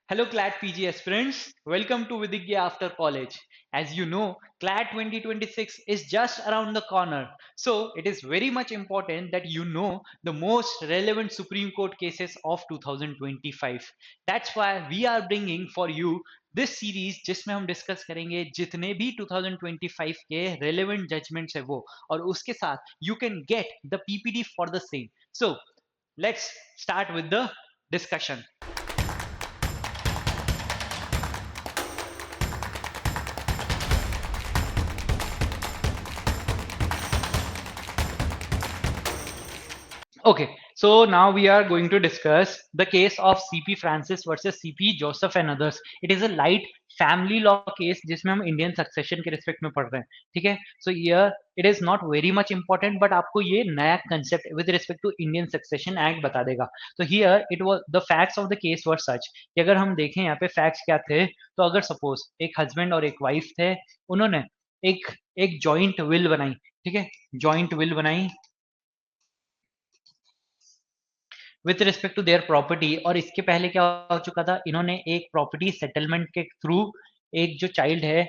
Hello CLAT PG aspirants, welcome to Vidigya After College. As you know, CLAT 2026 is just around the corner. So it is very much important that you know the most relevant Supreme Court cases of 2025. That's why we are bringing for you this series जिसमें हम discuss करेंगे जितने भी 2025 के relevant judgments है वो और उसके साथ you can get the PPT for the same. So let's start with the discussion. Okay, so now we are going to discuss the case of CP Francis versus CP Joseph and others. It is a light family law case जिसमें हम Indian succession के respect में पढ़ रहे हैं. ठीक है, so here it is not very much important but आपको ये नया concept with respect to Indian succession act बता देगा. तो here it was the facts of the case were such कि अगर हम देखें यहाँ पे फैक्ट्स क्या थे, तो अगर सपोज एक हस्बैंड और एक वाइफ थे, उन्होंने एक एक जॉइंट विल बनाई. ठीक है, जॉइंट विल बनाई with respect to their property. और इसके पहले क्या हो चुका था, इन्होंने एक प्रॉपर्टी सेटलमेंट के थ्रू एक जो चाइल्ड है,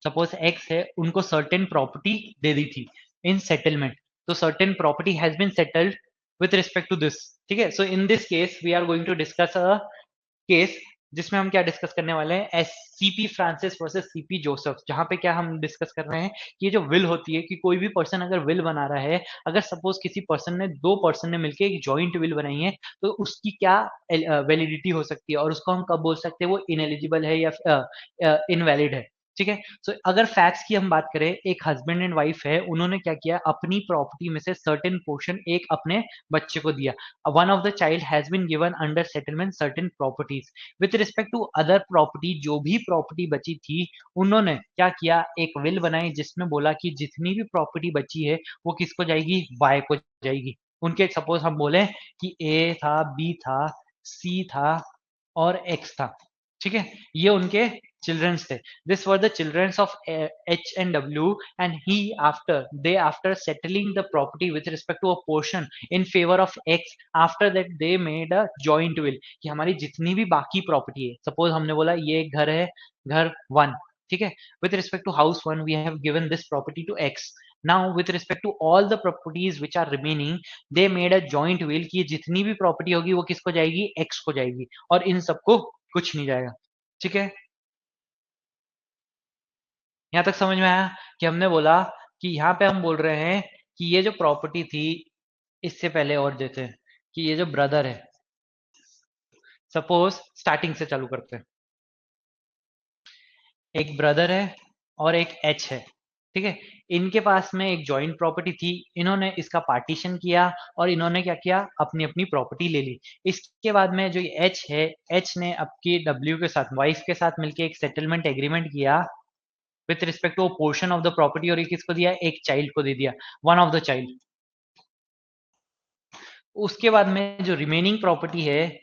सपोज एक्स है, उनको सर्टेन प्रॉपर्टी दे दी थी इन सेटलमेंट. तो certain property has been settled with respect to this. ठीक है, so in this case we are going to discuss a case जिसमें हम क्या डिस्कस करने वाले हैं, as CP Francis versus CP Joseph. जहां पे क्या हम डिस्कस कर रहे हैं कि ये जो विल होती है कि कोई भी पर्सन अगर विल बना रहा है, अगर सपोज किसी पर्सन ने दो पर्सन ने मिलकर एक जॉइंट विल बनाई है, तो उसकी क्या वैलिडिटी हो सकती है और उसको हम कब बोल सकते हैं वो इनएलिजिबल है या इनवैलिड है. ठीक है, सो अगर फैक्ट्स की हम बात करें, एक हस्बैंड एंड वाइफ है, उन्होंने क्या किया, अपनी प्रॉपर्टी में से सर्टेन पोर्शन एक अपने बच्चे को दिया. One of the child has been given under settlement certain properties. With respect to other property, जो भी प्रॉपर्टी बची थी, उन्होंने क्या किया, एक विल बनाई जिसमें बोला कि जितनी भी प्रॉपर्टी बची है वो किसको जाएगी, वाई को जाएगी. उनके सपोज हम बोले कि ए था, बी था, सी था और एक्स था. ठीक है, ये उनके चिल्ड्रंस थे. This were the childrens of H and W, and he after settling the property with respect to a portion in favour of X, after that they made a joint will कि हमारी जितनी भी बाकी property है, suppose हमने बोला ये एक घर है, घर वन. ठीक है, with respect to house one we have given this property to X. Now with respect to all the properties which are remaining, they made a joint will कि जितनी भी प्रॉपर्टी होगी वो किसको जाएगी, एक्स को जाएगी, और इन सबको कुछ नहीं जाएगा. ठीक है, यहां तक समझ में आया कि हमने बोला कि यहाँ पे हम बोल रहे हैं कि ये जो प्रॉपर्टी थी, इससे पहले और देते हैं कि ये जो ब्रदर है, सपोज स्टार्टिंग से चालू करते हैं. एक ब्रदर है और एक एच है. ठीक है, इनके पास में एक जॉइंट प्रॉपर्टी थी, इन्होंने इसका पार्टीशन किया और इन्होंने क्या किया, अपनी अपनी प्रॉपर्टी ले ली. इसके बाद में जो एच है, एच ने आपकी डब्ल्यू के साथ, वाइफ के साथ मिलकर एक सेटलमेंट एग्रीमेंट किया with respect to portion of the property, और ये किसको दिया, एक चाइल्ड को दे दिया, वन ऑफ द चाइल्ड. उसके बाद में जो रिमेनिंग प्रॉपर्टी है,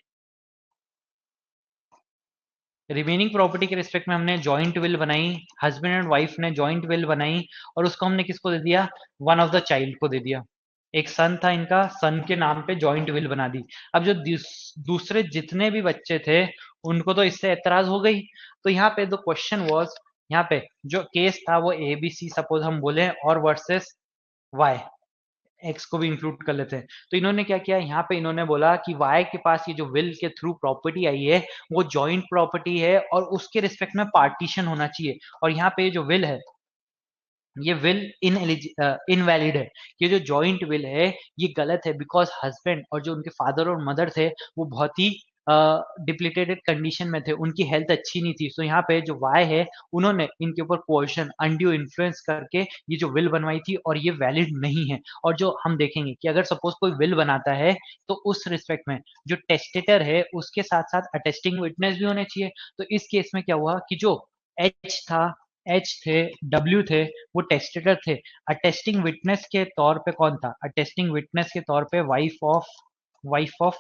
रिमेनिंग प्रॉपर्टी के रिस्पेक्ट में हमने जॉइंट विल बनाई, हस्बैंड एंड वाइफ ने जॉइंट विल बनाई, और उसको हमने किसको दे दिया, वन ऑफ द चाइल्ड को दे दिया. एक सन था इनका, सन के नाम पे जॉइंट विल बना दी. अब जो दूसरे जितने भी बच्चे थे, उनको तो इससे एतराज हो गई. तो यहाँ पे द क्वेश्चन वाज, यहाँ पे जो केस था वो ए बी सी सपोज हम बोले, और वर्सेस वाई, एक्स को भी इंक्लूड कर लेते हैं. तो इन्होंने क्या किया, यहाँ पे इन्होंने बोला कि वाई के पास ये जो विल के थ्रू प्रॉपर्टी आई है वो जॉइंट प्रॉपर्टी है और उसके रिस्पेक्ट में पार्टीशन होना चाहिए. और यहाँ पे जो विल है, ये विल इनवैलिड है. ये जो जॉइंट विल है ये गलत है, बिकॉज हस्बैंड और जो उनके फादर और मदर थे वो बहुत ही डिप्लीटेड कंडीशन में थे, उनकी हेल्थ अच्छी नहीं थी. सो यहाँ पे जो वाई है, उन्होंने इनके ऊपर कोएशन, अनड्यू इन्फ्लुएंस करके ये जो विल बनवाई थी, और ये वैलिड नहीं है. और जो हम देखेंगे कि अगर सपोज कोई विल बनाता है, तो उस रिस्पेक्ट में जो टेस्टेटर है उसके साथ साथ अटेस्टिंग विटनेस भी होने चाहिए. तो इस केस में क्या हुआ कि जो एच था, एच थे, डब्ल्यू थे, वो टेस्टेटर थे. अटेस्टिंग विटनेस के तौर पे कौन था, अटेस्टिंग विटनेस के तौर पे वाइफ ऑफ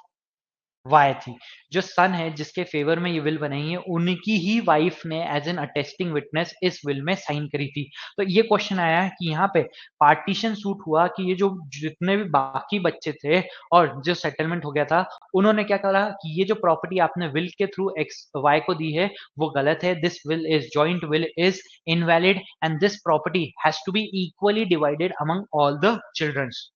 वाई थी। जो सन है जिसके फेवर में ये विल बनाई है, उनकी ही वाइफ ने एज एन अटेस्टिंग विटनेस इस विल में साइन करी थी। तो ये क्वेश्चन आया कि यहाँ पे पार्टीशन सूट हुआ कि ये जो जितने भी बाकी बच्चे थे और जो सेटलमेंट हो गया था, उन्होंने क्या कहा कि ये जो प्रॉपर्टी आपने विल के थ्रू एक्स वाई को दी है वो गलत है, this will is joint will is invalid and this property has to be equally divided among all the childrens.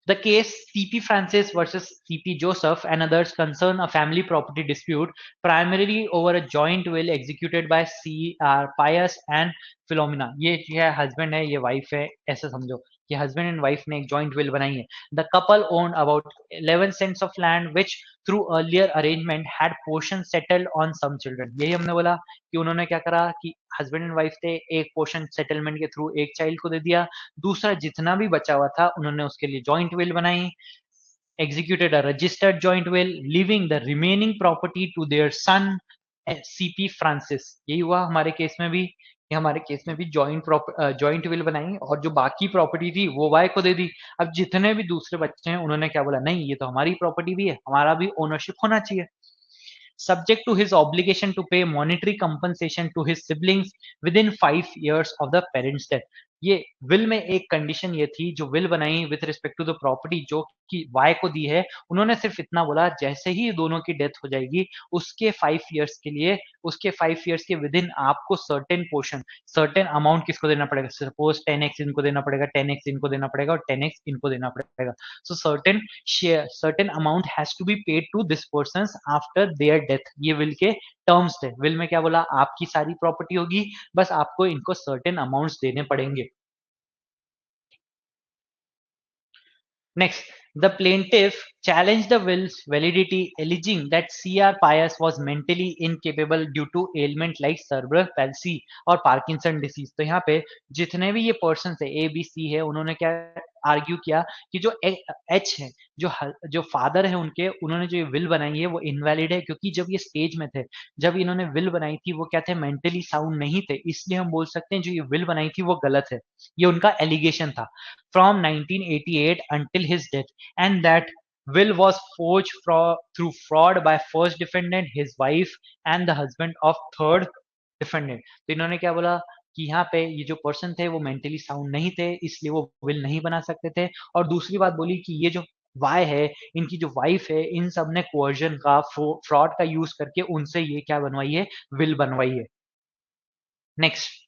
The case C.P. Francis versus C.P. Joseph and others concern a family property dispute primarily over a joint will executed by C.R. Pius and Philomena. ये जो है husband है, ये wife है, ऐसे समझो कि husband and wife ने एक जॉइंट विल बनाई है। The couple owned about 11 cents of land which through earlier arrangement had portion settled on some children. यही हमने बोला कि उन्होंने क्या करा कि हस्बैंड एंड वाइफ थे, एक पोर्शन सेटलमेंट के थ्रू एक चाइल्ड को दे दिया, दूसरा जितना भी बचा हुआ था उन्होंने उसके लिए जॉइंट विल बनाई, executed a registered joint will, leaving the remaining property to their son CP Francis. यही हुआ हमारे केस में भी, हमारे केस में भी जॉइंट विल बनाई और जो बाकी प्रॉपर्टी थी वो वाई को दे दी। अब जितने भी दूसरे बच्चे हैं उन्होंने क्या बोला, नहीं ये तो हमारी प्रॉपर्टी भी है, हमारा भी ओनरशिप होना चाहिए। Subject to his obligation to pay monetary compensation to his siblings within 5 years of the parent's death। ये विल में एक कंडीशन ये थी, जो विल बनाई with respect to the property जो कि वाई को दी है, उन्होंने सिर्फ इतना बोला जैसे ही दोनों की डेथ हो जाएगी उसके 5 इयर्स के लिए, उसके 5 इयर्स के विद इन आपको सर्टेन पोर्शन, सर्टेन अमाउंट किसको देना पड़ेगा, सपोज 10x इनको देना पड़ेगा, 10x इनको देना पड़ेगा और 10x इनको देना पड़ेगा। So certain share, certain amount has to be paid to this person after their death. ये विल के टर्म्स थे। विल में क्या बोला, आपकी सारी प्रॉपर्टी होगी, बस आपको इनको सर्टेन अमाउंट्स देने पड़ेंगे। Next, the plaintiff challenged the will's validity, alleging that C.R. Pius was mentally incapable due to ailment like cerebral palsy और पार्किंसन डिसीज। तो यहाँ पे जितने भी ये पर्सन है ए बी सी है, उन्होंने क्या आर्ग्यू किया कि जो एच है, जो फादर है उनके, उन्होंने जो ये विल बनाई है वो इनवैलिड है, क्योंकि जब ये स्टेज में थे, जब इन्होंने विल बनाई थी वो क्या थे, मेंटली साउंड नहीं थे, इसलिए हम बोल सकते हैं जो ये विल बनाई थी वो गलत है। ये उनका एलिगेशन था from 1988 until his death, and that will was forged through fraud by first defendant, his wife, and the husband of third defendant। तो इन्होंने क्या बोला कि यहाँ पे ये जो पर्सन थे वो मेंटली साउंड नहीं थे, इसलिए वो विल नहीं बना सकते थे। और दूसरी बात बोली कि ये जो वाई है, इनकी जो वाइफ है, इन सब ने कोवर्जन का, फ्रॉड का यूज करके उनसे ये क्या बनवाई है, विल बनवाई है। Next,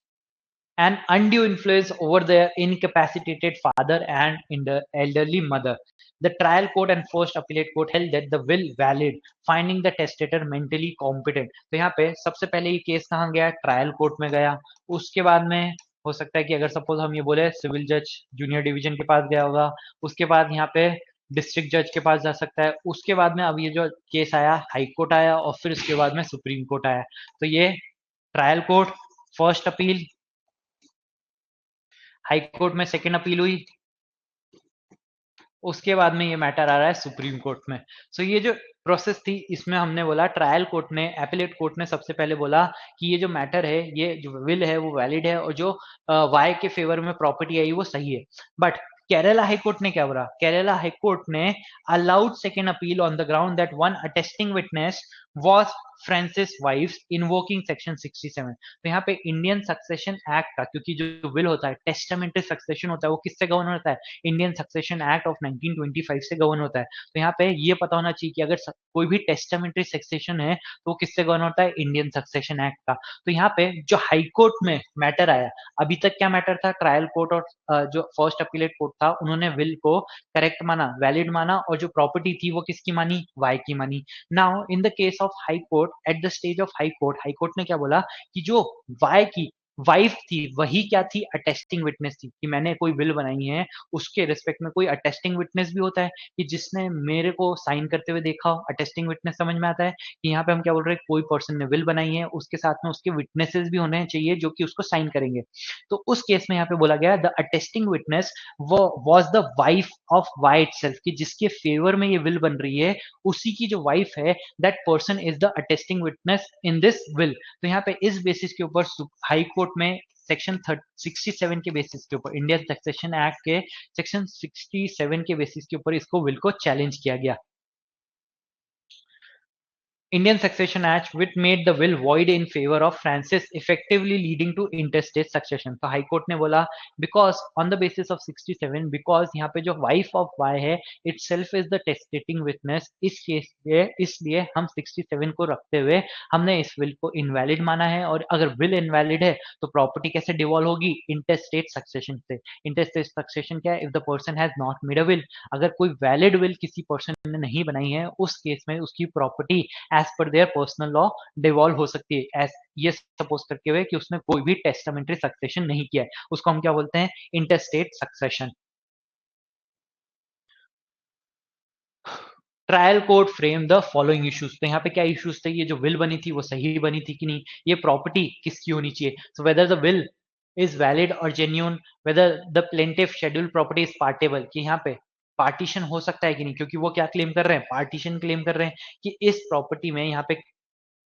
an undue influence over their incapacitated father and in the elderly mother. The trial court and first appellate court held that the will valid, finding the testator mentally competent। तो यहाँ पे सबसे पहले ये case कहाँ गया, trial court में गया। उसके बाद में हो सकता है कि अगर सपोज हम ये बोले सिविल जज जूनियर डिवीजन के पास गया होगा, उसके बाद यहाँ पे डिस्ट्रिक्ट जज के पास जा सकता है, उसके बाद में अब ये जो केस आया हाई कोर्ट आया और फिर उसके बाद में सुप्रीम कोर्ट आया। तो ये trial court, first appeal, high court में सेकेंड अपील हुई, उसके बाद में ये मैटर आ रहा है सुप्रीम कोर्ट में। सो ये जो प्रोसेस थी इसमें हमने बोला ट्रायल कोर्ट ने, एपिलेट कोर्ट ने सबसे पहले बोला कि ये जो मैटर है, ये जो विल है वो वैलिड है और जो वाई के फेवर में प्रॉपर्टी आई वो सही है। बट केरला हाई कोर्ट ने क्या बोला, केरला हाई कोर्ट ने allowed second appeal on the ground that one attesting witness was Francis wife's invoking section 67। तो यहाँ पे इंडियन सक्सेशन एक्ट का, क्योंकि जो विल होता है टेस्टामेंटरी सक्सेशन होता है, वो किससे गवर्न होता है, इंडियन सक्सेशन एक्ट ऑफ 1925 से गवर्न होता है। तो यहाँ पे ये पता होना चाहिए कि अगर कोई भी टेस्टामेंटरी सक्सेशन है तो वो किससे गवर्न होता है, इंडियन सक्सेशन एक्ट का। तो यहाँ पे जो हाई कोर्ट में मैटर आया, अभी तक क्या मैटर था, ट्रायल कोर्ट और जो फर्स्ट अपीलेट कोर्ट था उन्होंने विल को करेक्ट माना, वैलिड माना और जो प्रॉपर्टी थी वो किसकी मानी, वाई की मानी। Now in the case of high court, at the stage of high court ने क्या बोला कि जो वाई की वाइफ थी वही क्या थी, अटेस्टिंग विटनेस थी, कि मैंने कोई विल बनाई है उसके रिस्पेक्ट में कोई अटेस्टिंग विटनेस भी होता है कि जिसने मेरे को साइन करते हुए देखा हो। अटेस्टिंग विटनेस समझ में आता है कि यहाँ पे हम क्या बोल रहे हैं, कोई पर्सन ने विल बनाई है उसके साथ में उसके विटनेसेस भी होने चाहिए जो कि उसको साइन करेंगे। तो उस केस में यहाँ पे बोला गया द अटेस्टिंग विटनेस वो was the wife of Y itself, कि जिसके फेवर में ये विल बन रही है उसी की जो वाइफ है, that person is the attesting witness in this will. तो यहाँ पे इस बेसिस के ऊपर हाई कोर्ट में सेक्शन 67 के बेसिस के ऊपर, इंडियन सक्सेशन एक्ट के सेक्शन 67 के बेसिस के ऊपर इसको विल को चैलेंज किया गया। Indian Succession Act which made the will void in favor of Francis, effectively leading to intestate succession. तो हाई कोर्ट ने बोला because on the basis of 67, because यहाँ पे जो wife of Y है itself is the testating witness, इस case में इसलिए हम 67 को रखते हुए हमने इस विल को इनवैलिड माना है, और अगर विल इनवैलिड है तो प्रॉपर्टी कैसे डिवॉल्व होगी, इंटेस्टेट सक्सेशन से। इंटेस्टेट सक्सेशन क्या है, if the person has not made a will, अगर कोई वैलिड विल किसी पर्सन ने नहीं बनाई है उस केस में उसकी property as per their personal law devolve हो सकती है, एज ये सपोज करके हुए कि उसने कोई भी टेस्टामेंट्री सक्सेशन नहीं किया है, उसको हम क्या बोलते हैं, interstate succession. Trial court frame the following issues, तो यहाँ पे क्या इश्यूज थे, ये जो विल बनी थी वो सही बनी थी कि नहीं, ये प्रॉपर्टी किसकी होनी चाहिए, so whether the will is valid और genuine, whether the plaintiff schedule property is partible, कि यहाँ पे पार्टीशन हो सकता है कि नहीं, क्योंकि वो क्या क्लेम कर रहे हैं, पार्टीशन क्लेम कर रहे हैं कि इस प्रॉपर्टी में यहाँ पे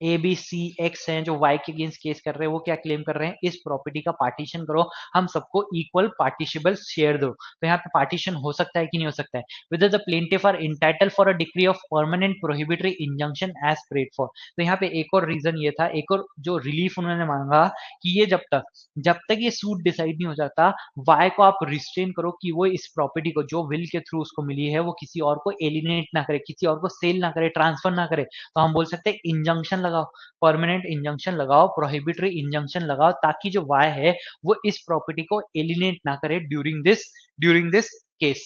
ए बी सी एक्स हैं जो वाई के अगेंस्ट केस कर रहे हैं, वो क्या क्लेम कर रहे हैं, इस प्रॉपर्टी का पार्टीशन करो, हम सबको इक्वल पार्टिशिबल शेयर दो, तो यहाँ पे पार्टीशन हो सकता है कि नहीं हो सकता है, with the plaintiff are entitled for a decree of permanent prohibitory injunction as prayed for, तो यहाँ पे एक और रीजन ये था, एक और जो रिलीफ उन्होंने मांगा कि ये जब तक ये सूट डिसाइड नहीं हो जाता, वाई को आप रिस्ट्रेन करो कि वो इस प्रॉपर्टी को जो विल के थ्रू उसको मिली है वो किसी और को एलिनेट ना करे, किसी और को सेल ना करे, ट्रांसफर ना करे, तो हम बोल सकते हैं इंजंक्शन लगाओ, परमानेंट इंजंक्शन लगाओ, प्रोहिबिटरी इंजंक्शन लगाओ, ताकि जो वाय है वो इस प्रॉपर्टी को एलिनेट ना करे during this case.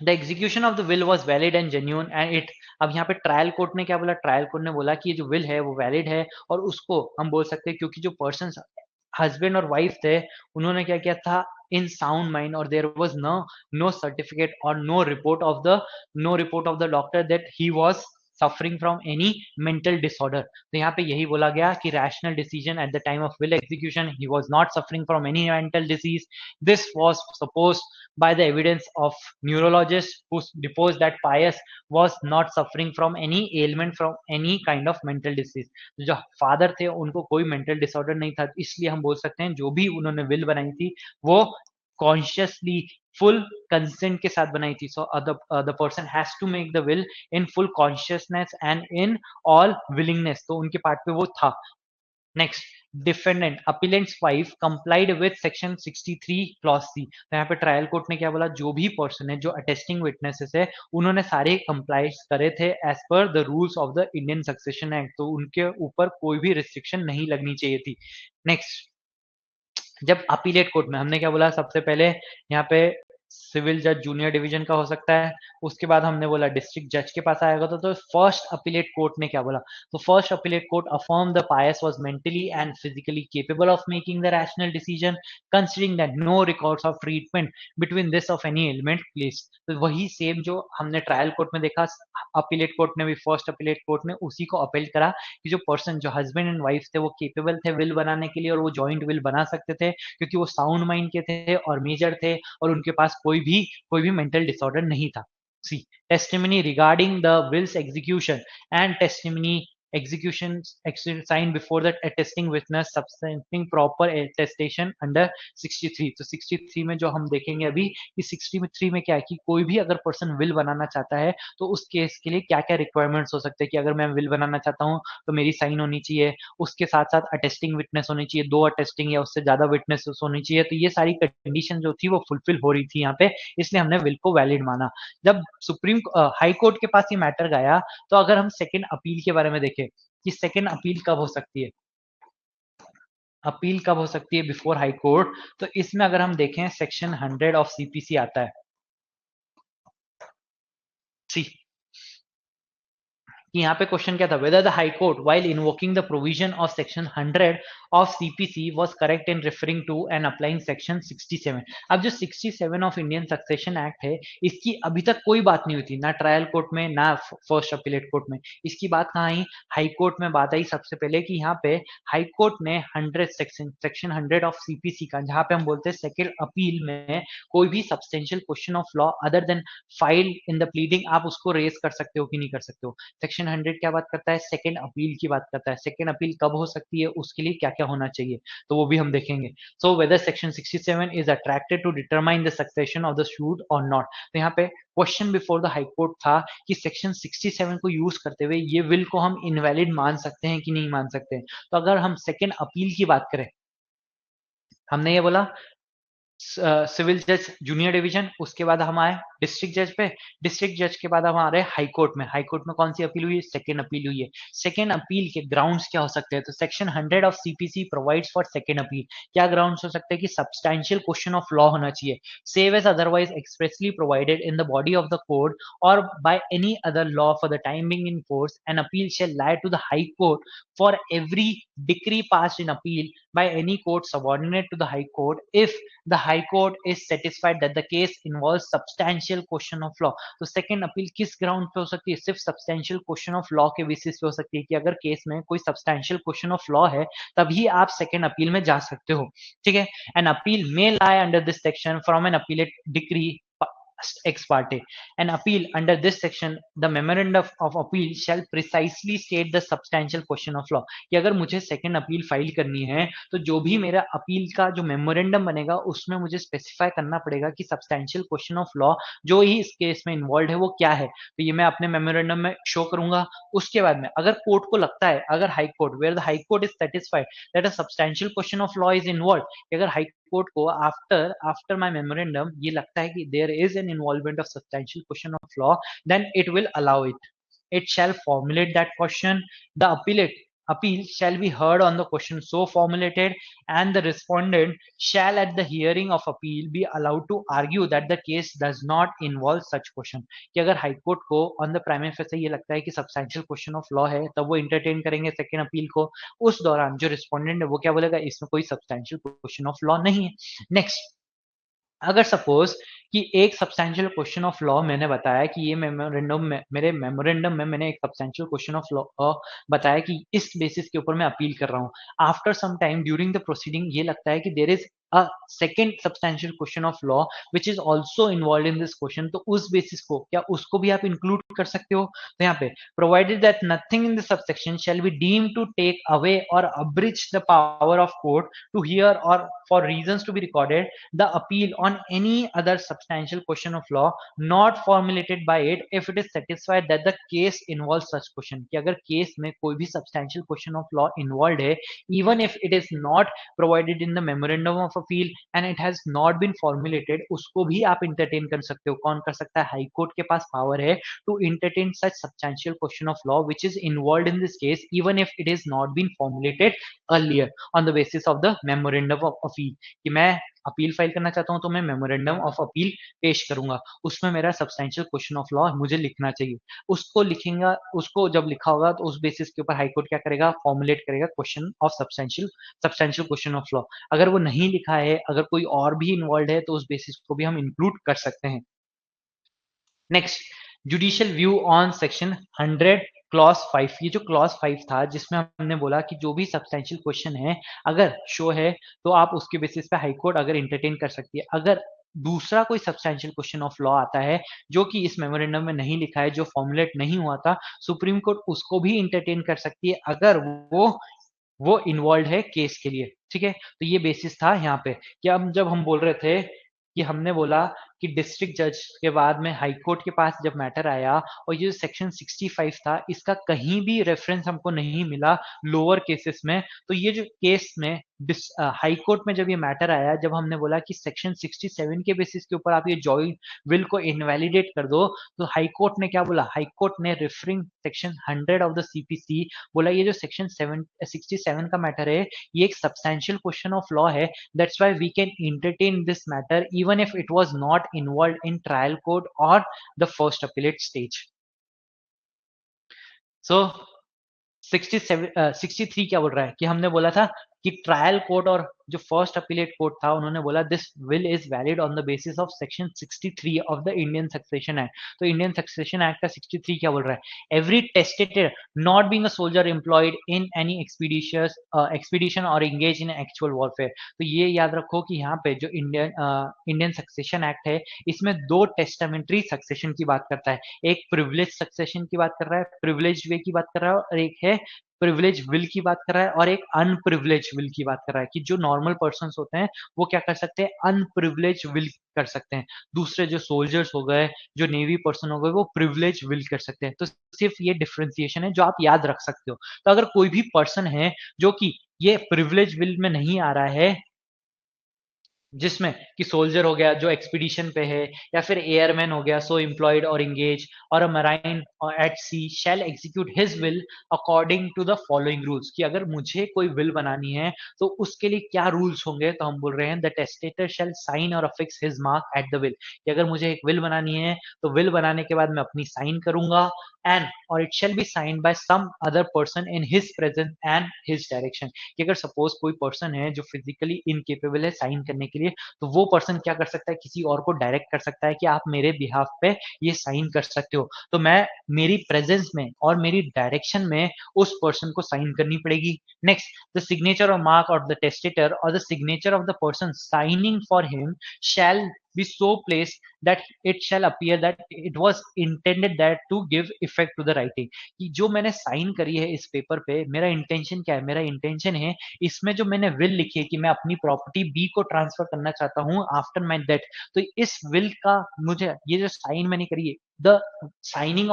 The execution of the will was valid and genuine and it, अब यहाँ पे ट्रायल कोर्ट ने क्या बोला, ट्रायल कोर्ट ने बोला कि ये जो विल है वो वैलिड है, और उसको हम बोल सकते हैं क्योंकि जो पर्सन हस्बैंड और वाइफ थे उन्होंने क्या किया था, इन साउंड माइंड, और देयर वाज नो सर्टिफिकेट और no report of the doctor that he was suffering from any mental disorder, तो यहाँ पे यही बोला गया कि rational decision at the time of will execution he was not suffering from any mental disease, this was suppose by the evidence of neurologists who deposed that Pius was not suffering from any ailment from any kind of mental disease, जो father थे उनको कोई mental disorder नहीं था, इसलिए हम बोल सकते हैं जो भी उन्होंने विल बनाई थी वो कॉन्शियसली फुल कंसेंट के साथ बनाई थी, so the person has to make the will in full consciousness and in all willingness, तो उनके पार्ट पे वो था। Next, defendant appellant's wife complied with section 63 clause C, तो यहाँ पे ट्रायल कोर्ट ने क्या बोला, जो भी पर्सन है जो अटेस्टिंग विटनेसेस है उन्होंने सारे कंप्लाई करे थे as per the rules of the Indian succession Act, तो उनके ऊपर कोई भी रिस्ट्रिक्शन नहीं लगनी चाहिए थी। नेक्स्ट, जब अपीलेट कोर्ट में हमने क्या बोला, सबसे पहले यहाँ पे सिविल जज जूनियर डिवीजन का हो सकता है, उसके बाद हमने बोला डिस्ट्रिक्ट जज के पास आएगा, तो फर्स्ट अपीलेट कोर्ट ने क्या बोला, तो first appellate court affirm the pious was mentally and physically capable of making the rational decision considering that no records of treatment between this of any element place, तो वही same जो हमने trial court में देखा, appellate court ने भी, first appellate court ने उसी को अपील करा कि जो पर्सन जो हस्बैंड एंड वाइफ थे वो केपेबल थे विल बनाने के लिए, और वो जॉइंट विल बना सकते थे क्योंकि वो साउंड माइंड के थे और मेजर थे और उनके पास कोई भी मेंटल डिसऑर्डर नहीं था। C, testimony regarding the will's execution and testimony execution signed before that attesting witness substantiating proper attestation under 63, तो 63 में जो हम देखेंगे अभी कि 63 में क्या है कि कोई भी अगर पर्सन विल बनाना चाहता है तो उस केस के लिए क्या क्या रिक्वायरमेंट्स हो सकते हैं, कि अगर मैं विल बनाना चाहता हूँ तो मेरी साइन होनी चाहिए, उसके साथ साथ अटेस्टिंग विटनेस होनी चाहिए, 2 अटेस्टिंग या उससे ज्यादा विटनेस होनी चाहिए, तो ये सारी कंडीशन जो थी वो फुलफिल हो रही थी यहाँ पे, इसलिए हमने विल को वैलिड माना। जब सुप्रीम हाई कोर्ट के पास ये मैटर गया, तो अगर हम सेकेंड अपील के बारे में देखें कि सेकेंड अपील कब हो सकती है, अपील कब हो सकती है बिफोर हाई कोर्ट, तो इसमें अगर हम देखें सेक्शन 100 ऑफ सीपीसी आता है, सी कि यहाँ पे क्वेश्चन क्या था, whether the high court while invoking the provision of section 100 of CPC was correct in referring to and applying section 67। अब जो 67 ऑफ इंडियन सक्सेशन एक्ट है इसकी अभी तक कोई बात नहीं हुई थी, ना ट्रायल कोर्ट में ना फर्स्ट अपीलेट कोर्ट में, इसकी बात कहाँ आई, हाई कोर्ट में बात आई सबसे पहले कि यहाँ पे हाई कोर्ट ने 100 सेक्शन 100 ऑफ सीपीसी का, जहाँ पे हम बोलते हैं सेकेंड अपील में कोई भी substantial question of law other than file in the pleading आप उसको रेज कर सकते हो कि नहीं कर सकते हो, सेक्शन सेक्शन 100 क्या बात करता है, सेकंड अपील की बात करता है, सेकंड अपील कब हो सकती है, उसके लिए क्या क्या होना चाहिए, तो वो भी हम देखेंगे। So whether section 67 is attracted to determine the succession of the suit और नॉट। तो यहाँ पे question before the high court था कि सेक्शन 67 को यूज करते हुए ये विल को हम इनवैलिड मान सकते हैं कि नहीं मान सकते हैं। तो अगर हम सेकंड अपील की बात करें, हमने ये बोला सिविल जज जूनियर डिवीजन, उसके बाद हम आए डिस्ट्रिक्ट जज पे, डिस्ट्रिक्ट जज के बाद हम आ रहे हैं हाई कोर्ट में। हाई कोर्ट में कौन सी अपील हुई है, सेकंड अपील हुई है। सेकंड अपील के ग्राउंड्स क्या हो सकते हैं, तो section 100 of CPC provides for second appeal. क्या ग्राउंड्स हो सकते हैं कि सब्सटैंशियल क्वेश्चन ऑफ लॉ होना चाहिए, save as otherwise expressly provided in the body of the code और by any other law for the time being in force, an appeal shall lie to the high court for every decree passed in appeal by any court subordinate to the high court if the high court is satisfied that the case involves substantial question of law। तो second appeal किस ground पे हो सकती है, सिर्फ substantial question of law के basis पे हो सकती है कि अगर केस में कोई सब्सटैंशियल क्वेश्चन ऑफ लॉ है तभी आप सेकंड अपील में जा सकते हो, ठीक है। An appeal may lie under this section from an appellate decree ex parte। An appeal under this section, the memorandum of appeal shall precisely state the substantial question of law। कि अगर मुझे second appeal file करनी है तो जो भी मेरा appeal का जो मेमोरेंडम बनेगा उसमें मुझे स्पेसिफाई करना पड़ेगा कि सब्सटैंशियल क्वेश्चन ऑफ लॉ जो ही इस केस में इन्वॉल्व है वो क्या है, तो ये मैं अपने मेमोरेंडम में शो करूंगा। उसके बाद में अगर कोर्ट को लगता है, अगर high court where the high court is satisfied that a substantial question of law is involve, अगर हाई कोर्ट को आफ्टर आफ्टर माय मेमोरेंडम ये लगता है कि there is an involvement of substantial question of law, then it will allow it. It shall formulate that question. The appeal shall be heard on the question so formulated, and the respondent shall at the hearing of appeal be allowed to argue that the case does not involve such question। कि अगर high court को on the prima facie ये लगता है कि substantial question of law है तब वो इंटरटेन करेंगे सेकेंड अपील को। उस दौरान जो रिस्पोंडेंट है वो क्या बोलेगा, इसमें कोई सब्सटैंशियल क्वेश्चन ऑफ लॉ नहीं है। नेक्स्ट, अगर सपोज कि एक सब्सटैंशियल क्वेश्चन ऑफ लॉ मैंने बताया कि ये मेमोरेंडम में, मेरे मेमोरेंडम में मैंने एक सब्सटैंशियल क्वेश्चन ऑफ लॉ बताया कि इस बेसिस के ऊपर मैं अपील कर रहा हूँ। After some time during the proceeding ये लगता है कि there is a second substantial question of law which is also involve in this question, तो उस बेसिस को क्या उसको भी आप इंक्लूड कर सकते हो। तो यहाँ पे provided that nothing in the subsection shall be deem to take away और abridge the power of court to hear और for reasons to be recorded the appeal on any other substantial question of law not formulated by it if it is satisfied that the case involves such question। कि अगर case में कोई भी substantial question of law involved है, even if it is not provided in the memorandum of appeal and it has not been formulated, उसको भी आप entertain कर सकते हो। कौन कर सकता है, हाई कोर्ट के पास power है to entertain such substantial question of law which is involved in this case even if it is not been formulated earlier on the basis of the memorandum of appeal। कि मैं appeal file करना चाहता हूं तो मैं memorandum of appeal पेश करूंगा, उसमें मेरा सब्सटैंशियल क्वेश्चन ऑफ लॉ मुझे लिखना चाहिए। उसको लिखेंगे, उसको जब लिखा होगा तो उस बेसिस के ऊपर हाईकोर्ट क्या करेगा, फॉर्मुलेट करेगा question of substantial question of law. अगर वो नहीं लिखा है, अगर कोई और भी इन्वॉल्व है तो उस बेसिस को भी हम इंक्लूड कर सकते हैं। Next, judicial view on section 100 clause 5। ये जो क्लॉज 5 था जिसमें हमने बोला कि जो भी सब्सटैंशियल क्वेश्चन है अगर शो है तो आप उसके बेसिस पे हाई कोर्ट अगर इंटरटेन कर सकती है। अगर दूसरा कोई सब्सटैंशियल क्वेश्चन ऑफ लॉ आता है जो कि इस मेमोरेंडम में नहीं लिखा है, जो फॉर्मुलेट नहीं हुआ था, सुप्रीम कोर्ट उसको भी इंटरटेन कर सकती है अगर वो इन्वॉल्व है केस के लिए, ठीक है। तो ये बेसिस था यहाँ पे कि अब जब हम बोल रहे थे कि हमने बोला कि डिस्ट्रिक्ट जज के बाद में हाई कोर्ट के पास जब मैटर आया और ये सेक्शन 65 था इसका कहीं भी रेफरेंस हमको नहीं मिला लोअर केसेस में, तो ये जो केस में हाई कोर्ट में जब ये मैटर आया, जब हमने बोला कि सेक्शन 67 के बेसिस के ऊपर आप ये जॉइंट विल को इनवैलिडेट कर दो, तो हाई कोर्ट ने क्या बोला, हाई कोर्ट ने referring section 100 of the CPC बोला ये जो सेक्शन 67 का मैटर है ये एक सब्सटैंशियल क्वेश्चन ऑफ लॉ है, that's why we can entertain this matter even if it was not involved in trial court or the first appellate stage। So 63 क्या बोल रहा है कि हमने बोला था कि ट्रायल कोर्ट और जो फर्स्ट अपीलेट कोर्ट था उन्होंने बोला this will is valid on the basis of section 63 of the Indian succession Act. तो इंडियन सक्सेशन एक्ट का 63 क्या बोल रहा है, every testator not being a soldier employed in any expedition और एंगेज इन एक्चुअल वॉरफेयर। तो ये याद रखो कि यहाँ पे जो इंडियन सक्सेशन एक्ट है इसमें दो टेस्टामेंट्री सक्सेशन की बात करता है, एक प्रिविलेज सक्सेशन की बात कर रहा है, प्रिविलेज वे की बात कर रहा है, और एक है प्रिविलेज विल की बात कर रहा है, और एक अनप्रिविलेज विल की बात कर रहा है कि जो नॉर्मल पर्सन होते हैं वो क्या कर सकते हैं, अनप्रिविलेज विल कर सकते हैं। दूसरे जो सोल्जर्स हो गए, जो नेवी पर्सन हो गए, वो प्रिविलेज विल कर सकते हैं। तो सिर्फ ये डिफ्रेंसिएशन है जो आप याद रख सकते हो। तो अगर कोई भी पर्सन है जो कि ये प्रिविलेज विल में नहीं आ रहा है, जिसमें कि सोल्जर हो गया जो एक्सपीडिशन पे है, या फिर एयरमैन हो गया सो एम्प्लॉयड और एंगेज, और a mariner at sea shall execute his will according to the following rules, कि अगर मुझे कोई विल बनानी है तो उसके लिए क्या रूल्स होंगे, तो हम बोल रहे हैं द टेस्टेटर शैल साइन और affix his mark at the will, कि अगर मुझे एक विल बनानी है तो विल बनाने के बाद मैं अपनी साइन करूंगा, एंड और it shall be sign by some other person in his presence and his direction, कि अगर सपोज कोई पर्सन है जो फिजिकली इनकेपेबल है साइन करने के लिए, तो वो पर्सन क्या कर सकता है, किसी और को डायरेक्ट कर सकता है कि आप मेरे बिहाफ पे ये साइन कर सकते हो। तो मैं मेरी प्रेजेंस में और मेरी डायरेक्शन में उस पर्सन को साइन करनी पड़ेगी। नेक्स्ट, द सिग्नेचर और मार्क ऑफ द टेस्टेटर और the signature of the person signing for him shall be so placed that it shall appear that it was intended that to give effect to the writing, कि जो मैंने sign करी है इस paper पे, मेरा intention क्या है, मेरा इंटेंशन है इसमें जो मैंने विल लिखी है कि मैं अपनी प्रॉपर्टी बी को ट्रांसफर करना चाहता हूँ आफ्टर माई डेथ, तो इस विल का मुझे ये जो साइन मैंने करी है, the signing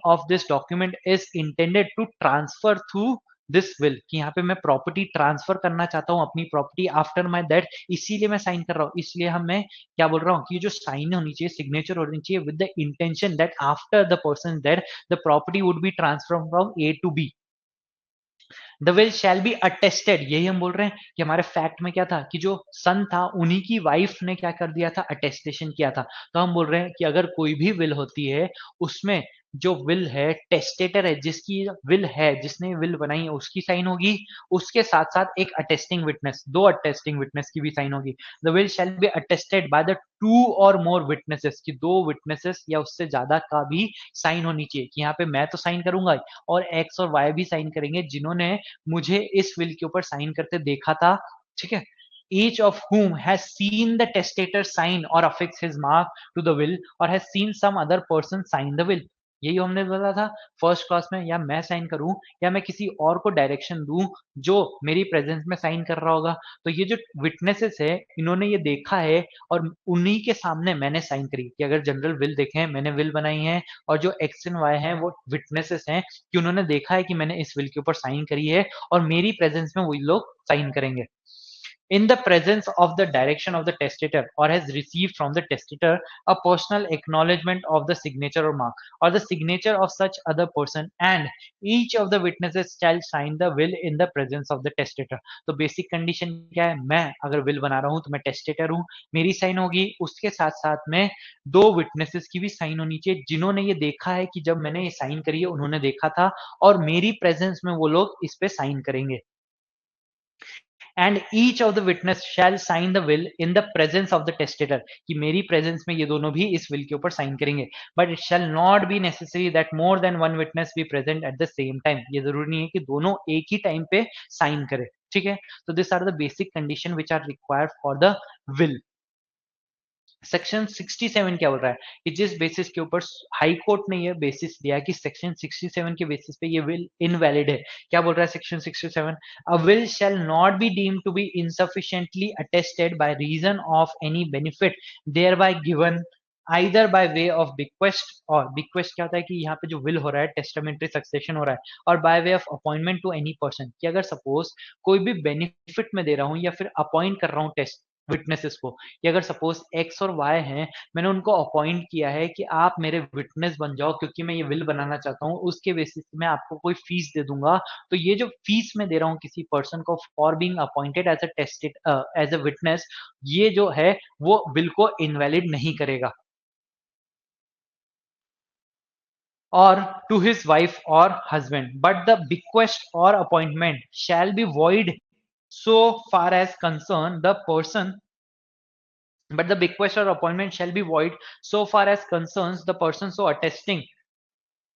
of this document is intended to transfer through this will, कि यहाँ पे मैं प्रॉपर्टी ट्रांसफर करना चाहता हूँ अपनी प्रॉपर्टी आफ्टर माई डेथ, इसीलिए मैं साइन कर रहा हूँ। इसलिए हम मैं क्या बोल रहा हूँ कि जो साइन होनी चाहिए, सिग्नेचर होनी चाहिए with the intention that after the person death the property would be transfer from A to B. The will shall be attested, यही हम बोल रहे हैं कि हमारे फैक्ट में क्या था कि जो सन था उन्हीं की वाइफ ने क्या कर दिया था, अटेस्टेशन किया था। तो हम बोल रहे हैं कि अगर कोई भी विल होती है उसमें जो विल है, टेस्टेटर है जिसकी विल है, जिसने विल बनाई है उसकी साइन होगी, उसके साथ साथ एक अटेस्टिंग विटनेस, दो अटेस्टिंग विटनेस की भी साइन होगी। The will shall be attested by the two और मोर विटनेसेस, की दो विटनेसेस या उससे ज्यादा का भी साइन होनी चाहिए, कि यहाँ पे मैं तो साइन करूंगा और एक्स और वाई भी साइन करेंगे जिन्होंने मुझे इस विल के ऊपर साइन करते देखा था, ठीक है। each of whom has seen the testator sign or affix his mark to the will or has seen some other person sign the will, यही हमने बोला था फर्स्ट क्लास में, या मैं साइन करूं या मैं किसी और को डायरेक्शन दूं जो मेरी प्रेजेंस में साइन कर रहा होगा। तो ये जो विटनेसेस है इन्होंने ये देखा है और उन्हीं के सामने मैंने साइन करी, कि अगर जनरल विल देखें, मैंने विल बनाई है और जो एक्स एंड वाई है वो विटनेसेस हैं कि उन्होंने देखा है कि मैंने इस विल के ऊपर साइन करी है और मेरी प्रेजेंस में वही लोग साइन करेंगे। In the presence of the direction of the testator or has received from the testator a personal acknowledgement of the signature or mark or the signature of such other person, and each of the witnesses shall sign the will in the presence of the testator। तो basic condition क्या है, मैं अगर will बना रहा हूं तो मैं टेस्टेटर हूं, मेरी साइन होगी, उसके साथ साथ में दो विटनेसेस की भी साइन होनी चाहिए जिन्होंने ये देखा है कि जब मैंने ये साइन करी है उन्होंने देखा था और मेरी प्रेजेंस में वो लोग इस पे साइन करेंगे। And each of the witness shall sign the will in the presence of the testator, कि मेरी प्रेजेंस में ये दोनों भी इस विल के ऊपर साइन करेंगे। But it shall not be necessary that more than one witness be present at the same time, ये जरूरी नहीं है कि दोनों एक ही टाइम पे साइन करें, ठीक है। तो this are the basic condition which are required for the will. Section 67 क्या बोल रहा है कि जिस बेसिस के ऊपर हाई कोर्ट ने ये बेसिस दिया कि सेक्शन 67 के बेसिस पे ये विल इनवैलिड है, क्या बोल रहा है section 67, a will shall not be deemed to be insufficiently attested by reason of any benefit thereby given either by way of bequest, और बिक्वेस्ट क्या होता है कि यहाँ पे जो विल हो रहा है टेस्टामेंट्री सक्सेशन हो रहा है, और by way of appointment to any person, कि अगर सपोज कोई भी बेनिफिट में दे रहा हूँ या फिर अपॉइंट कर रहा हूँ टेस्ट विटनेसेस को, कि अगर सपोज एक्स और वाई हैं, मैंने उनको अपॉइंट किया है कि आप मेरे विटनेस बन जाओ क्योंकि मैं ये विल बनाना चाहता हूँ, उसके बेसिस पे मैं आपको कोई फीस दे दूंगा, तो ये जो फीस मैं दे रहा हूँ किसी पर्सन को for being appointed as a tested as a witness, ये जो है वो विल को इनवैलिड नहीं करेगा। or to his wife or husband, but the bequest or appointment shall be void so far as concern the person but the bequest or appointment shall be void so far as concerns the person so attesting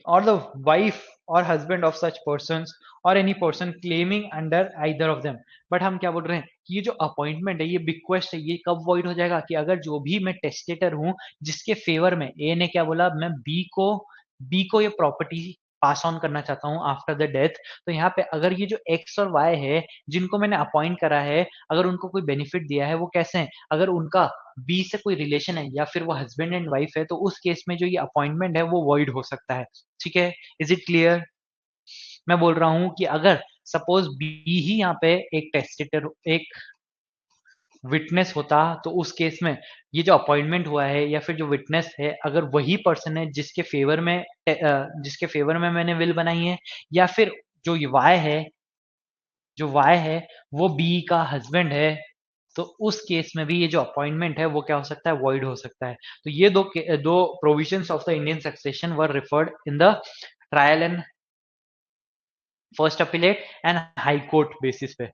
or the wife or husband of such persons or any person claiming under either of them। But हम क्या बोल रहे हैं कि ये जो appointment है, ये बिक्वेस्ट है, ये कब वॉइड हो जाएगा कि अगर जो भी मैं टेस्टेटर हूं जिसके फेवर में ए ने क्या बोला, मैं बी को ये प्रॉपर्टी पास ऑन करना चाहता हूं आफ्टर द डेथ, तो यहाँ पे अगर ये जो एक्स और वाई है जिनको मैंने अपॉइंट करा है, अगर उनको कोई बेनिफिट दिया है वो कैसे हैं, अगर उनका बी से कोई रिलेशन है या फिर वो हस्बैंड एंड वाइफ है, तो उस केस में जो ये अपॉइंटमेंट है वो वॉइड हो सकता है। ठीक है, इज इट क्लियर? मैं बोल रहा हूं कि अगर सपोज बी ही यहाँ पे एक टेस्टेटर एक विटनेस होता, तो उस केस में ये जो अपॉइंटमेंट हुआ है या फिर जो विटनेस है, अगर वही पर्सन है जिसके फेवर में मैंने विल बनाई है, या फिर जो वाई है वो बी का हस्बैंड है, तो उस केस में भी ये जो अपॉइंटमेंट है वो क्या हो सकता है, वॉइड हो सकता है। तो ये दो provisions of the Indian Succession were referred in the trial and first appellate and high court basis पे।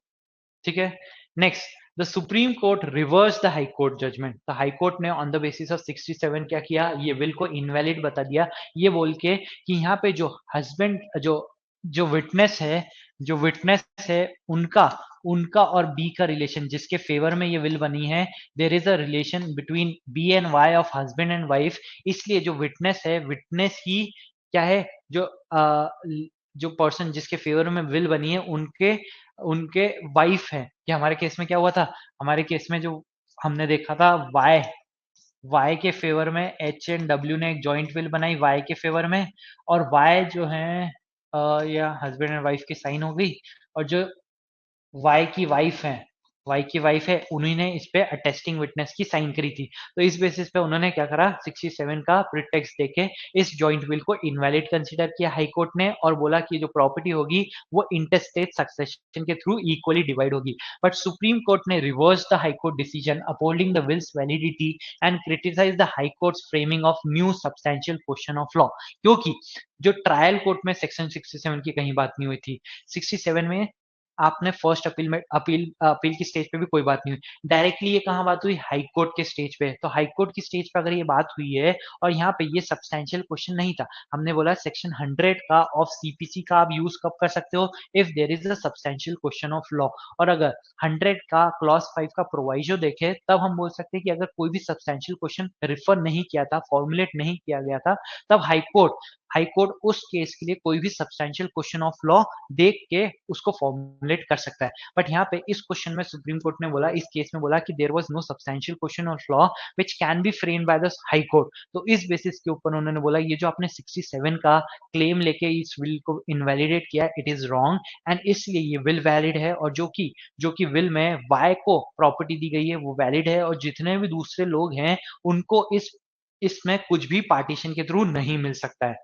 ठीक है, next the supreme court reverse the high court judgment. तो हाई कोर्ट ने ऑन द बेसिस ऑफ 67 क्या किया, ये will को invalid बता दिया, ये बोल के कि यहाँ पे जो हस्बैंड जो जो विटनेस है उनका उनका और बी का रिलेशन जिसके फेवर में ये विल बनी है, there is a relation between B and Y of husband and wife, इसलिए जो विटनेस है, विटनेस ही क्या है, जो जो पर्सन जिसके फेवर में विल बनी है उनके उनके वाइफ है। कि हमारे केस में क्या हुआ था, हमारे केस में जो हमने देखा था, वाई के फेवर में एच एंड डब्ल्यू ने एक जॉइंट विल बनाई वाई के फेवर में, और वाई जो है या हस्बैंड एंड वाइफ की साइन हो गई, और जो वाई की वाइफ है उन्हीं ने इस पे अटेस्टिंग विटनेस की साइन करी थी। तो इस बेसिस पे उन्होंने क्या करा, 67 का प्रिटेक्स्ट देके इस जॉइंट विल को इनवैलिड कंसीडर किया हाई कोर्ट ने, और बोला कि जो प्रॉपर्टी होगी वो इंटरस्टेट सक्सेशन के थ्रू इक्वली डिवाइड होगी। बट सुप्रीम कोर्ट ने reverse the high court decision upholding the will's validity and criticise the high court's framing of new substantial question of law. क्योंकि जो ट्रायल कोर्ट में section 67 की कहीं बात नहीं हुई थी, 67 में आपने फर्स्ट अपील की स्टेज पे भी कोई बात नहीं हुई, डायरेक्टली ये कहाँ बात हुई, हाई कोर्ट के स्टेज पे। तो हाई कोर्ट की स्टेज पे अगर ये बात हुई है और यहाँ पे ये सब्सटैंशियल क्वेश्चन नहीं था, हमने बोला सेक्शन 100 का ऑफ सीपीसी का आप यूज कब कर सकते हो, if there is a substantial question of law. और अगर 100 का क्लॉज 5 का प्रोवाइजो देखे, तब हम बोल सकते हैं कि अगर कोई भी सब्सटैंशियल क्वेश्चन रिफर नहीं किया था, फॉर्मुलेट नहीं किया गया था, तब हाईकोर्ट उस केस के लिए कोई भी सब्सटैंशियल क्वेश्चन ऑफ लॉ देख के उसको फॉर्मुलेट कर सकता है। बट यहाँ पे इस क्वेश्चन में सुप्रीम कोर्ट ने बोला, इस केस में बोला कि there was no substantial question of law which can be framed by the high court. तो इस बेसिस के ऊपर उन्होंने बोला ये जो आपने 67 का क्लेम लेके इस विल को इनवैलिडेट किया, इट इज रॉन्ग, एंड इसलिए ये विल वैलिड है, और जो कि विल में वाई को प्रॉपर्टी दी गई है वो वैलिड है, और जितने भी दूसरे लोग हैं उनको इसमें कुछ भी पार्टीशन के थ्रू नहीं मिल सकता है।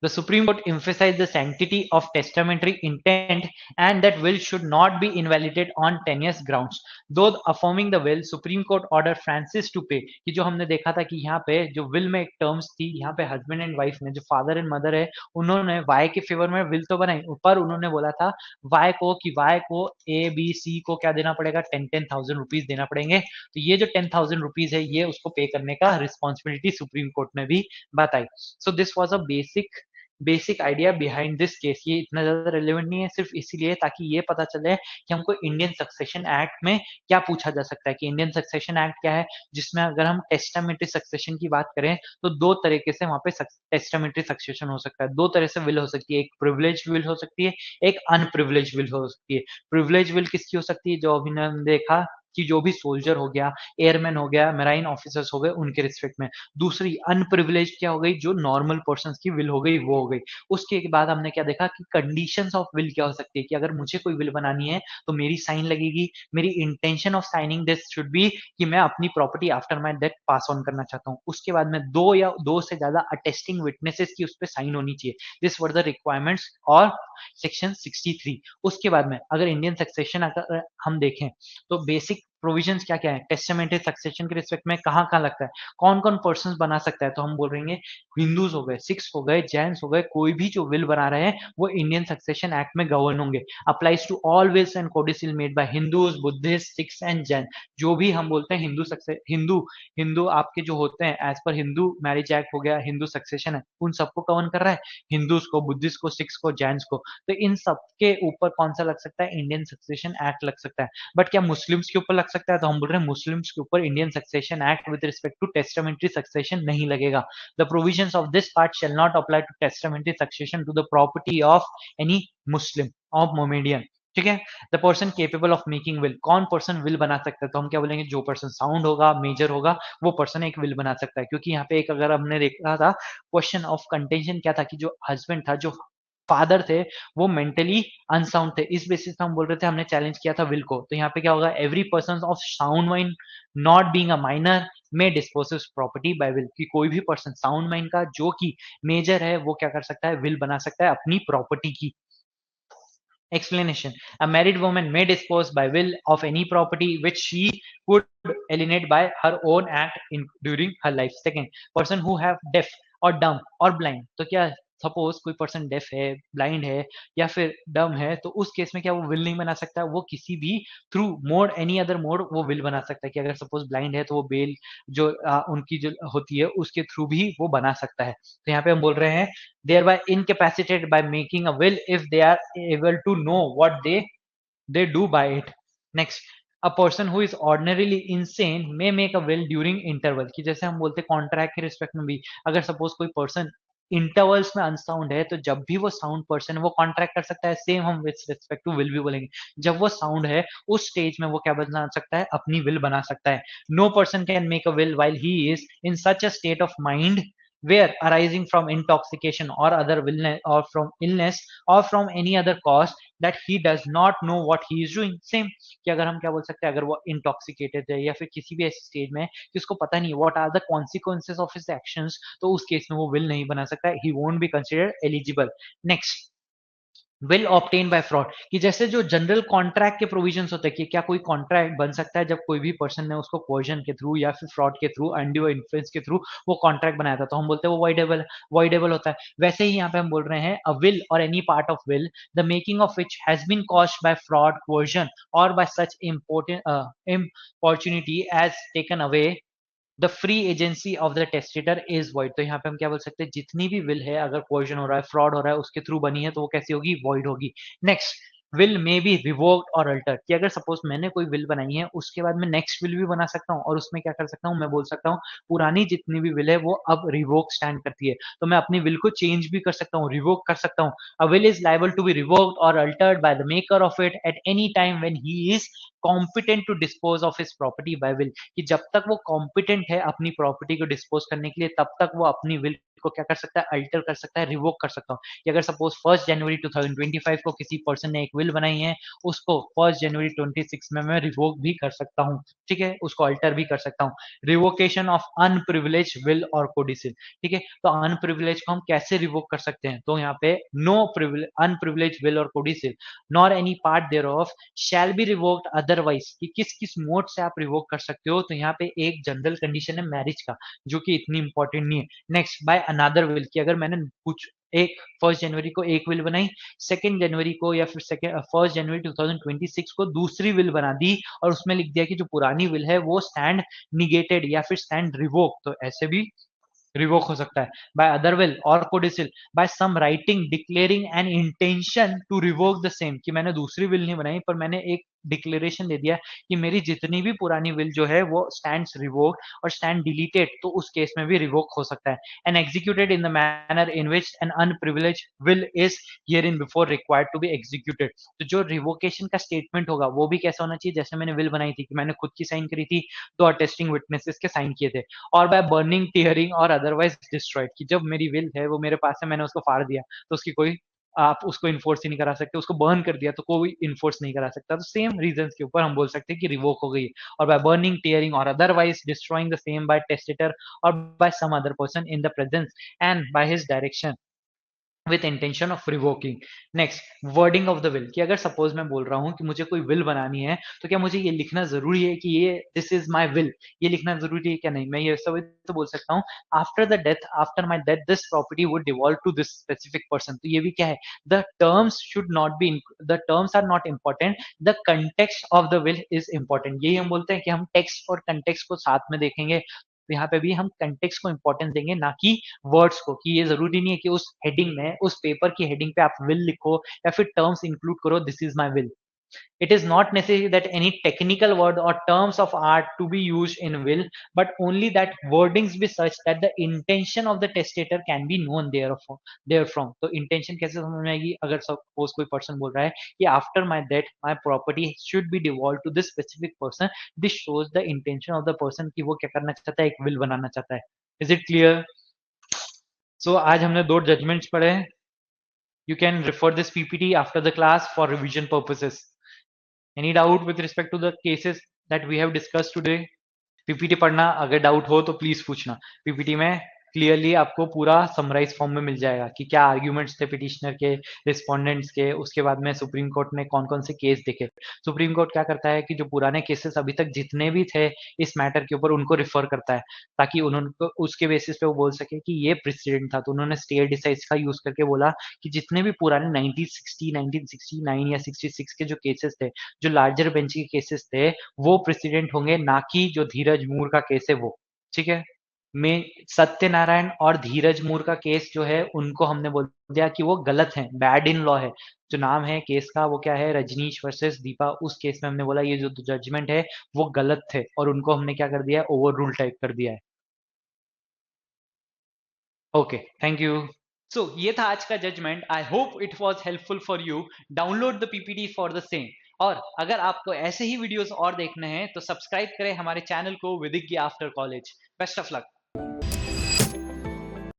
The Supreme Court emphasized the sanctity of testamentary intent and that will should not be invalidated on tenuous grounds. Though affirming the will, Supreme Court ordered Francis to pay, कि जो हमने देखा था कि यहाँ पे जो विल में एक टर्म्स थी, यहाँ पे हस्बैंड एंड वाइफ ने, जो फादर एंड मदर है, उन्होंने वाई के फेवर में विल तो बनाई, पर उन्होंने बोला था वाई को ए बी सी को क्या देना पड़ेगा, 10,000 रुपीज देना पड़ेंगे। तो ये जो 10,000 रुपीज है ये उसको पे करने का रिस्पॉन्सिबिलिटी सुप्रीम कोर्ट ने भी बताई। So this was a basic idea behind this case. ये इतना ज्यादा रेलेवेंट नहीं है, सिर्फ इसीलिए ताकि ये पता चले कि हमको इंडियन सक्सेशन एक्ट में क्या पूछा जा सकता है, कि इंडियन सक्सेशन एक्ट क्या है, जिसमें अगर हम टेस्टामेंट्री सक्सेशन की बात करें तो दो तरीके से वहां पे टेस्टामेंट्री सक्सेशन हो सकता है, दो तरह से विल हो सकती है, एक प्रिविलेज विल हो सकती है, एक अनप्रिविलेज विल हो सकती है। प्रिविलेज विल किसकी हो सकती है, जो अभी हमने देखा कि जो भी सोल्जर हो गया, एयरमैन हो गया, मेराइन ऑफिसर्स हो गए, उनके रिस्पेक्ट में। दूसरी अनप्रिविलेज क्या हो गई, जो नॉर्मल पर्सन की विल हो गई वो हो गई। उसके बाद हमने क्या देखा कि कंडीशंस ऑफ विल क्या हो सकती है, कि अगर मुझे कोई विल बनानी है तो मेरी साइन लगेगी, मेरी intention of signing this should be कि मैं अपनी property after my death pass on करना चाहता हूँ। उसके बाद में दो या दो से ज्यादा अटेस्टिंग विटनेसेस की उस पर साइन होनी चाहिए। दिस वर द रिक्वायरमेंट्स और सेक्शन 63। उसके बाद में अगर इंडियन सक्सेशन अगर हम देखें तो बेसिक प्रोविजंस क्या क्या है, टेस्टामेंटरी सक्सेशन के रिस्पेक्ट में कहाँ कहाँ लगता है, कौन कौन पर्सन बना सकता है, तो हम बोल रहेंगे हिंदूज हो गए, सिख्स हो गए, जैन्स हो गए, कोई भी जो विल बना रहे हैं वो इंडियन सक्सेशन एक्ट में गवर्न होंगे। Applies to all wills and codicil made by Hindus, Buddhists, Sikhs and Jain. जो भी हम बोलते हैं हिंदू सक्सेस, हिंदू आपके जो होते हैं as per Hindu marriage act हो गया, हिंदू सक्सेशन है, उन सबको कवर कर रहा है, हिंदूज को, बुद्धिस्ट को, सिख्स को, जैन्स को। तो इन सबके ऊपर कौन सा लग सकता है, इंडियन सक्सेशन एक्ट लग सकता है। बट क्या मुस्लिम्स के ऊपर लग सकता है, तो हम बोल रहे हैं मुस्लिम्स के ऊपर Indian succession Act with respect to testamentary succession नहीं लगेगा। The provisions of this part shall not apply to testamentary succession to the property of any Muslim of Mohammedan. ठीक है। The person capable of making will, कौन person will बना सकता है, तो हम क्या बोलेंगे, जो पर्सन साउंड होगा, मेजर होगा, वो पर्सन एक विल बना सकता है। क्योंकि यहाँ पे एक अगर हमने देखा था क्वेश्चन ऑफ कंटेंशन क्या था कि जो हस्बैंड था, जो फादर थे, वो मेंटली अनसाउंड थे, इस बेसिस पे हम बोल रहे थे, हमने चैलेंज किया था विल को। तो यहाँ पे क्या होगा, every person of sound mind not being a minor में डिस्पोज प्रॉपर्टी बाय विल, कि कोई भी पर्सन साउंड माइंड का जो कि मेजर है वो क्या कर सकता है, विल बना सकता है अपनी प्रॉपर्टी की। Explanation. A married woman may dispose by will of any property which she could alienate by her own act during her life. Second, person who have deaf or dumb or blind. तो क्या suppose कोई person def है, blind है या फिर डम है, तो उस केस में क्या वो विल नहीं बना सकता, वो किसी भी through mode, any other mode वो विल बना सकता है। कि अगर सपोज ब्लाइंड है तो वो बेल जो उनकी जो होती है उसके थ्रू भी वो बना सकता है। तो यहाँ पे हम बोल रहे हैं thereby incapacitated by making a will if they are able to know what they do by it. Next, a person who is ordinarily insane may make a will during interval, कि जैसे हम बोलते हैं कॉन्ट्रैक्ट के respect में भी, अगर suppose कोई पर्सन इंटरवल्स में अनसाउंड है तो जब भी वो साउंड पर्सन है वो कॉन्ट्रैक्ट कर सकता है। सेम हम विद रिस्पेक्ट टू विल भी बोलेंगे, जब वो साउंड है उस स्टेज में वो क्या बना सकता है, अपनी विल बना सकता है। No person can make a will while he is in such a state of mind where arising from intoxication or other illness or from illness or from any other cause that he does not know what he is doing. Same कि अगर हम क्या बोल सकते हैं, अगर वो intoxicated है या फिर किसी भी ऐसी स्टेज में है कि उसको पता नहीं what are the consequences of his actions, तो उस केस में वो विल नहीं बना सकता, he won't be considered eligible. Next, will obtain by fraud, कि जैसे जो जनरल कॉन्ट्रैक्ट के प्रोविजंस होते हैं कि क्या कोई कॉन्ट्रैक्ट बन सकता है जब कोई भी पर्सन ने उसको कोर्जन के थ्रू या फिर फ्रॉड के थ्रू, अनड्यू इन्फ्लुएंस के थ्रू वो कॉन्ट्रैक्ट बनाया था, तो हम बोलते हैं वो वॉइडेबल होता है। वैसे ही यहाँ पे हम बोल रहे हैं अ विल और any part of will the making of which has been caused by fraud, coercion और by such importunity as taken away the free agency of the testator is void. तो यहाँ पे हम क्या बोल सकते हैं, जितनी भी विल है अगर कोर्जन हो रहा है, फ्रॉड हो रहा है, उसके थ्रू बनी है तो वो कैसी होगी, वॉइड होगी। Next, will may be revoked और अल्टर, कि अगर सपोज मैंने कोई विल बनाई है उसके बाद मैं नेक्स्ट विल भी बना सकता हूँ और उसमें क्या कर सकता हूँ, मैं बोल सकता हूँ पुरानी जितनी भी विल है वो अब रिवोक स्टैंड करती है, तो मैं अपनी विल को चेंज भी कर सकता हूँ, रिवोक कर सकता हूँ। A will is liable to be revoked और altered by the maker of it at any time when he is competent to dispose of his property by will, कि जब तक वो कॉम्पिटेंट है अपनी प्रॉपर्टी को डिस्पोज करने के लिए तब तक वो अपनी विल को क्या कर सकता है, अल्टर कर सकता है, रिवोक कर सकता हूँ। कि अगर सपोज 1 जनवरी 2025 को किसी पर्सन ने एक विल बनाई है, उसको 1 जनवरी 26 में मैं रिवोक भी कर सकता हूँ। ठीक है, उसको अल्टर भी कर सकता हूँ। रिवोकेशन ऑफ अनप्रिविलेज विल और कोडिसिल, ठीक है, तो अनप्रिविलेज को हम कैसे रिवोक कर सकते हैं, तो यहाँ पे नो अनप्रिविलेज विल और codicil nor any part thereof shall be revoked otherwise, कि किस किस मोड से आप रिवोक कर सकते हो, तो यहाँ पे एक जनरल कंडीशन है मैरिज का जो कि इतनी इंपॉर्टेंट नहीं है। नेक्स्ट, बाय अनदर विल, कि अगर मैंने कुछ एक 1 जनवरी को एक विल बनाई, 2 जनवरी को या फिर 1 जनवरी 2026 को दूसरी विल बना दी और उसमें लिख दिया कि जो पुरानी विल है वो स्टैंड निगेटेड या फिर स्टैंड रिवोक, तो ऐसे भी रिवोक हो सकता है। बाय अदर विल और codicil by some writing declaring an intention to revoke the same, कि मैंने दूसरी विल नहीं बनाई पर मैंने एक डिक्लेरेशन दे दिया कि मेरी जितनी भी पुरानी विल जो है वो स्टैंड्स रिवोक और स्टैंड डिलीटेड, तो उस केस में भी रिवोक हो सकता है। And executed in the manner in which an unprivilege will is hereinbefore required to be executed, तो जो रिवोकेशन का स्टेटमेंट होगा वो भी कैसा होना चाहिए, जैसे मैंने विल बनाई थी कि मैंने खुद की साइन करी थी, दो अटेस्टिंग विटनेसेस के साइन किए थे, और बाय बर्निंग, टीयरिंग और अदरवाइज डिस्ट्रॉयड, कि जब मेरी विल है वो मेरे पास है, मैंने उसको फाड़ दिया तो उसकी कोई आप उसको इन्फोर्स ही नहीं करा सकते, उसको बर्न कर दिया तो कोई इन्फोर्स नहीं करा सकता, तो सेम रीजन के ऊपर हम बोल सकते हैं कि रिवोक हो गई। और बाय बर्निंग, टीयरिंग और otherwise destroying the same by testator और by some other person in the presence and by his direction with intention of revoking. Next, wording of the will, कि अगर सपोज मैं बोल रहा हूं कि मुझे कोई विल बनानी है तो क्या मुझे ये लिखना जरूरी है कि ये दिस इज माई विल, ये लिखना जरूरी है क्या? नहीं, मैं ये सब तो बोल सकता हूँ after the death, after my death this property would devolve to this specific person. तो ये भी क्या है, the terms should not be, the terms are not important, the context of the will is important. यही हम बोलते हैं कि हम टेक्स्ट और कंटेक्स्ट को साथ में देखेंगे। तो यहाँ पे भी हम कंटेक्स्ट को इंपॉर्टेंस देंगे, ना कि वर्ड्स को, कि ये जरूरी नहीं है कि उस हेडिंग में, उस पेपर की हेडिंग पे आप विल लिखो या फिर टर्म्स इंक्लूड करो, this is my will. It is not necessary that any technical word or terms of art to be used in will, but only that wordings be such that the intention of the testator can be known therefrom. तो intention कैसे समझ में आएगी? अगर suppose कोई person बोल रहा है कि after my death my property should be devolve to this specific person, this shows the intention of the person कि वो क्या करना चाहता है, एक विल बनाना चाहता है। Is it clear? सो आज हमने दो जजमेंट्स पढ़े। You can refer this PPT after the class for revision purposes. Any doubt with respect to the cases that we have discussed today? PPT पढ़ना, अगर डाउट हो तो प्लीज पूछना। पीपीटी में क्लियरली आपको पूरा समराइज फॉर्म में मिल जाएगा कि क्या आर्ग्यूमेंट्स थे पिटिशनर के, रिस्पोंडेंट्स के, उसके बाद में सुप्रीम कोर्ट ने कौन कौन से केस देखे। सुप्रीम कोर्ट क्या करता है कि जो पुराने केसेस अभी तक जितने भी थे इस मैटर के ऊपर, उनको रिफर करता है, ताकि उन्होंने उसके बेसिस पे वो बोल सके कि ये प्रेसिडेंट था। तो उन्होंने स्टे डिसाइड्स का यूज करके बोला कि जितने भी पुराने 1960, 1969 या 66 के जो केसेस थे, जो लार्जर बेंच के केसेस थे, वो प्रेसिडेंट होंगे, ना कि जो धीरज मूर का केस है वो। ठीक है, में सत्यनारायण और धीरज मूर का केस जो है, उनको हमने बोल दिया कि वो गलत है, बैड इन लॉ है। जो नाम है केस का वो क्या है, रजनीश वर्सेस दीपा। उस केस में हमने बोला ये जो जजमेंट है वो गलत थे, और उनको हमने क्या कर दिया है, ओवर रूल टाइप कर दिया है। Okay, thank you. सो ये था आज का judgment. I hope it was helpful for you. Download the PPT for the same. और अगर आपको ऐसे ही वीडियोस और देखने हैं तो सब्सक्राइब करें हमारे चैनल को विदिज्ञ after college. Best of luck.